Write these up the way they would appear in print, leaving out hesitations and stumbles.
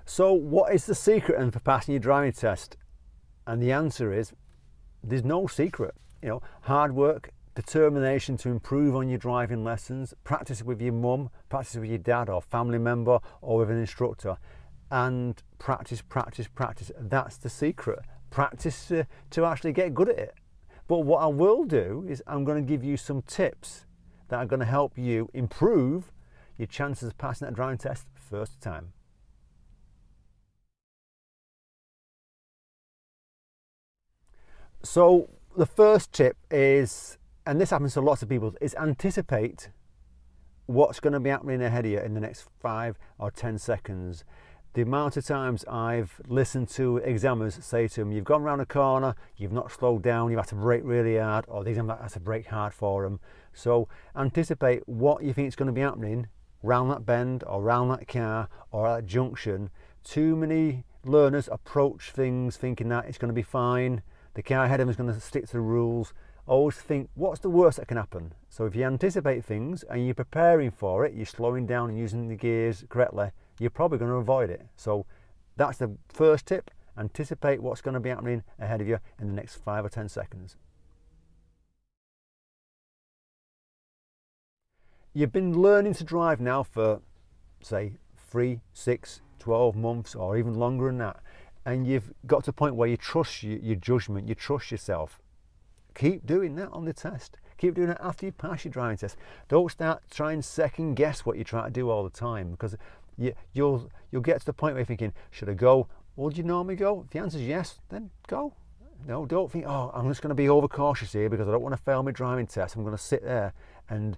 So what is the secret then for passing your driving test? And the answer is, there's no secret. You know, hard work, determination to improve on your driving lessons, practice with your mum, practice with your dad or family member or with an instructor, and practice. That's the secret. Practice to actually get good at it. But what I will do is I'm going to give you some tips that are going to help you improve your chances of passing that driving test first time. So the first tip is, and this happens to lots of people, is anticipate what's going to be happening ahead of you in the next 5 or 10 seconds. The amount of times I've listened to examiners say to them, you've gone around a corner, you've not slowed down, you've had to brake really hard, or the examiner has to brake hard for them. So anticipate what you think is going to be happening round that bend or round that car or at that junction. Too many learners approach things thinking that it's going to be fine, the car ahead of them is going to stick to the rules. Always think, what's the worst that can happen? So if you anticipate things and you're preparing for it, you're slowing down and using the gears correctly, you're probably going to avoid it. So that's the first tip. Anticipate what's going to be happening ahead of you in the next 5 or 10 seconds. You've been learning to drive now for, say, 3, 6, 12 months or even longer than that. And you've got to a point where you trust your judgment, you trust yourself. Keep doing that on the test. Keep doing it after you pass your driving test. Don't start trying to second guess what you try to do all the time, because you'll get to the point where you're thinking, should I go? Would you normally go? If the answer is yes, then go. No, don't think, oh, I'm just going to be overcautious here because I don't want to fail my driving test. I'm going to sit there and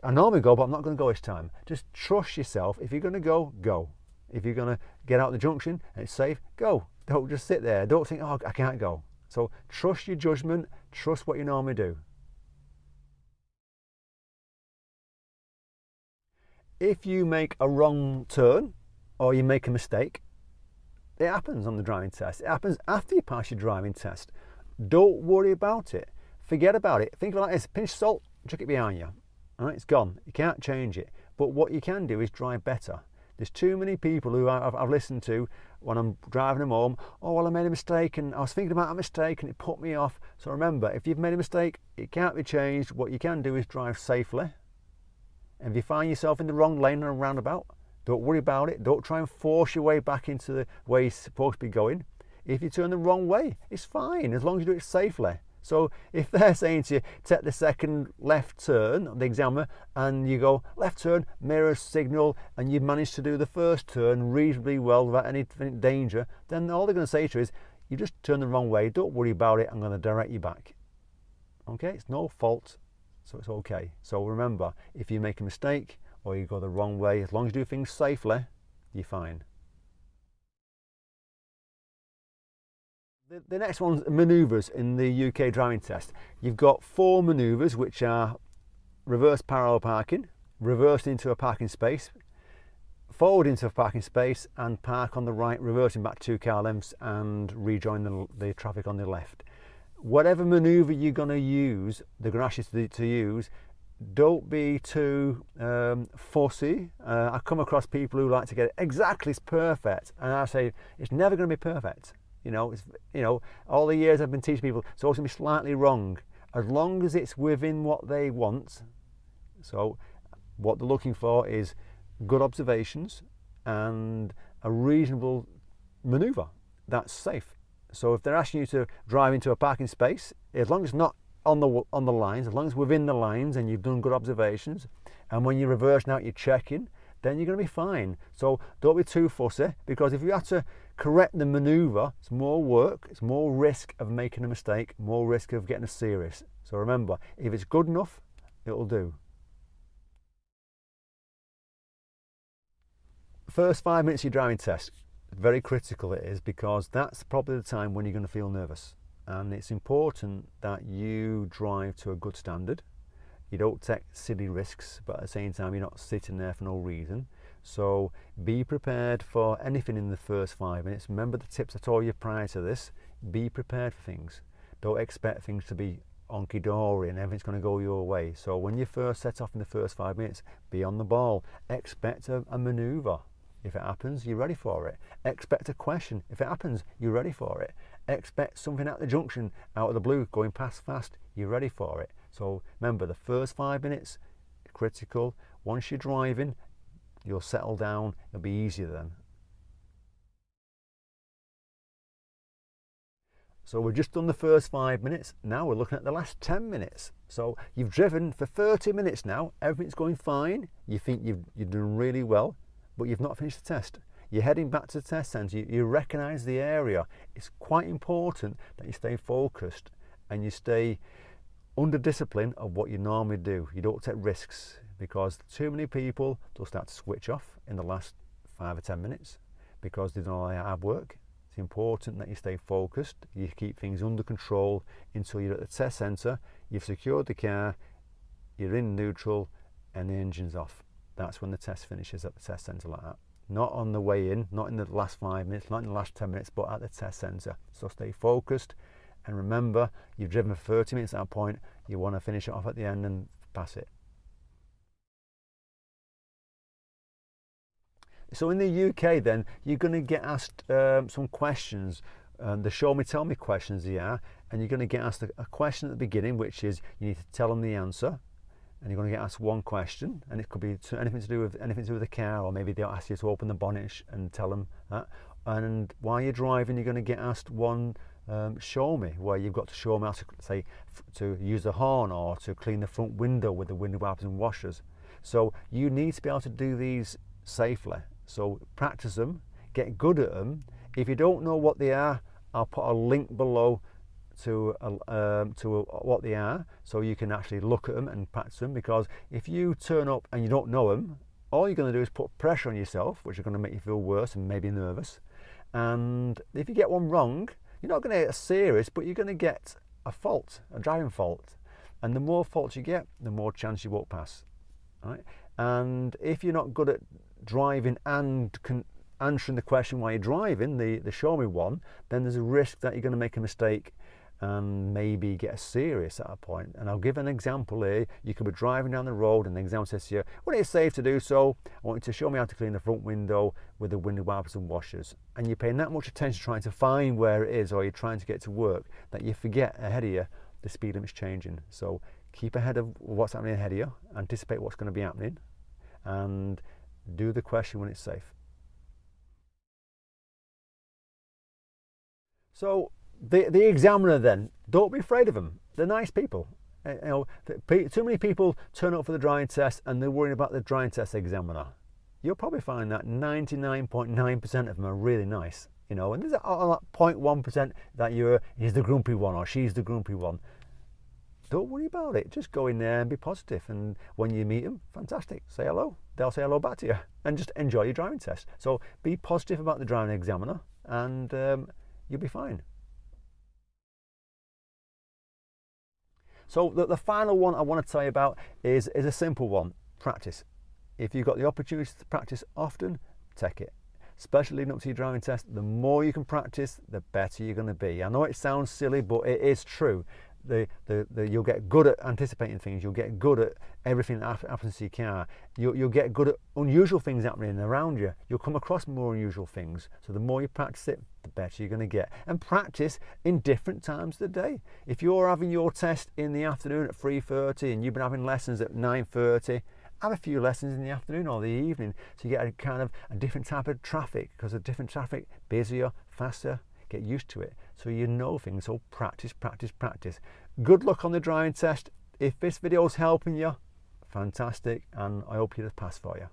I normally go, but I'm not going to go this time. Just trust yourself. If you're going to go, go. If you're going to get out the junction and it's safe, go. Don't just sit there. Don't think, oh, I can't go. So trust your judgment, trust what you normally do. If you make a wrong turn or you make a mistake, it happens on the driving test. It happens after you pass your driving test. Don't worry about it. Forget about it. Think of it like this: pinch of salt, chuck it behind you. All right, it's gone. You can't change it. But what you can do is drive better. There's too many people who I've listened to when I'm driving them home. Oh, well, I made a mistake and I was thinking about a mistake and it put me off. So remember, if you've made a mistake, it can't be changed. What you can do is drive safely. And if you find yourself in the wrong lane on a roundabout, don't worry about it. Don't try and force your way back into the way you're supposed to be going. If you turn the wrong way, it's fine as long as you do it safely. So if they're saying to you, take the second left turn, the examiner, and you go left turn, mirror signal, and you've managed to do the first turn reasonably well without any danger, then all they're going to say to you is, you just turn the wrong way, don't worry about it, I'm going to direct you back. Okay, it's no fault, so it's okay. So remember, if you make a mistake or you go the wrong way, as long as you do things safely, you're fine. The next one's manoeuvres in the UK driving test. You've got 4 manoeuvres, which are reverse parallel parking, reverse into a parking space, forward into a parking space, and park on the right, reversing back 2 car lengths and rejoin the traffic on the left. Whatever manoeuvre you're going to use, they're going to ask you to use, don't be too fussy. I come across people who like to get it exactly perfect, and I say it's never going to be perfect. You know, all the years I've been teaching people, it's always going to be slightly wrong, as long as it's within what they want. So what they're looking for is good observations and a reasonable manoeuvre that's safe. So if they're asking you to drive into a parking space, as long as it's not on the lines, as long as it's within the lines and you've done good observations, and when you're reversing out you're checking, then you're going to be fine. So don't be too fussy, because if you have to correct the manoeuvre, it's more work, it's more risk of making a mistake, more risk of getting a serious. So remember, if it's good enough, it'll do. First 5 minutes of your driving test, very critical it is, because that's probably the time when you're going to feel nervous. And it's important that you drive to a good standard. You don't take silly risks, but at the same time you're not sitting there for no reason. So be prepared for anything in the first 5 minutes. Remember the tips I told you prior to this. Be prepared for things. Don't expect things to be honky-dory and everything's going to go your way. So when you first set off in the first 5 minutes, be on the ball. Expect a manoeuvre. If it happens, you're ready for it. Expect a question. If it happens, you're ready for it. Expect something at the junction, out of the blue, going past fast, you're ready for it. So remember, the first 5 minutes, critical. Once you're driving, you'll settle down, it'll be easier then. So we've just done the first 5 minutes, now we're looking at the last 10 minutes. So you've driven for 30 minutes now, everything's going fine, you think you've done really well, but you've not finished the test. You're heading back to the test centre, you recognise the area. It's quite important that you stay focused and you stay under discipline of what you normally do. You don't take risks, because too many people, they'll start to switch off in the last 5 or 10 minutes because they don't know how to work. It's important that you stay focused, you keep things under control until you're at the test centre, you've secured the car, you're in neutral and the engine's off. That's when the test finishes at the test centre like that. Not on the way in, not in the last 5 minutes, not in the last 10 minutes, but at the test centre. So stay focused and remember, you've driven for 30 minutes at that point, you want to finish it off at the end and pass it. So in the UK then, you're going to get asked some questions, the show me, tell me questions here, and you're going to get asked a question at the beginning, which is you need to tell them the answer, and you're going to get asked one question, and it could be anything to do with the car, or maybe they'll ask you to open the bonnet and tell them that. And while you're driving, you're going to get asked one show me, where you've got to show them how to, say, to use the horn or to clean the front window with the window wipers and washers. So you need to be able to do these safely. So practice them, get good at them. If you don't know what they are, I'll put a link below to what they are, so you can actually look at them and practice them. Because if you turn up and you don't know them, all you're going to do is put pressure on yourself, which is going to make you feel worse and maybe nervous. And if you get one wrong, you're not going to get a serious, but you're going to get a fault, a driving fault. And the more faults you get, the more chance you won't pass. Right? And if you're not good at driving and answering the question while you're driving, the show me one, then there's a risk that you're going to make a mistake and maybe get a serious at a point. And I'll give an example here. You could be driving down the road and the examiner says to you, when it's safe to do so, I want you to show me how to clean the front window with the window wipers and washers. And you're paying that much attention trying to find where it is, or you're trying to get to work, that you forget ahead of you the speed limit's changing. So keep ahead of what's happening ahead of you, anticipate what's going to be happening, and do the question when it's safe. So the examiner then, don't be afraid of them. They're nice people. You know, too many people turn up for the driving test and they're worrying about the driving test examiner. You'll probably find that 99.9% of them are really nice. You know, and there's that 0.1% that he's the grumpy one or she's the grumpy one. Don't worry about it. Just go in there and be positive. And when you meet them, fantastic. Say hello. They'll say hello back to you. And just enjoy your driving test. So be positive about the driving examiner and you'll be fine. So the final one I want to tell you about is a simple one. Practice. If you've got the opportunity to practice often, take it. Especially leading up to your driving test, the more you can practice, the better you're going to be. I know it sounds silly, but it is true. You'll get good at anticipating things. You'll get good at everything that happens to your car. You'll get good at unusual things happening around you. You'll come across more unusual things. So the more you practice it, the better you're going to get. And practice in different times of the day. If you're having your test in the afternoon at 3:30 and you've been having lessons at 9:30, have a few lessons in the afternoon or the evening, so you get a kind of a different type of traffic, because a different traffic, busier, faster. Get used to it so you know things. So practice, practice, practice. Good luck on the driving test. If this video is helping you, fantastic, and I hope you pass for you.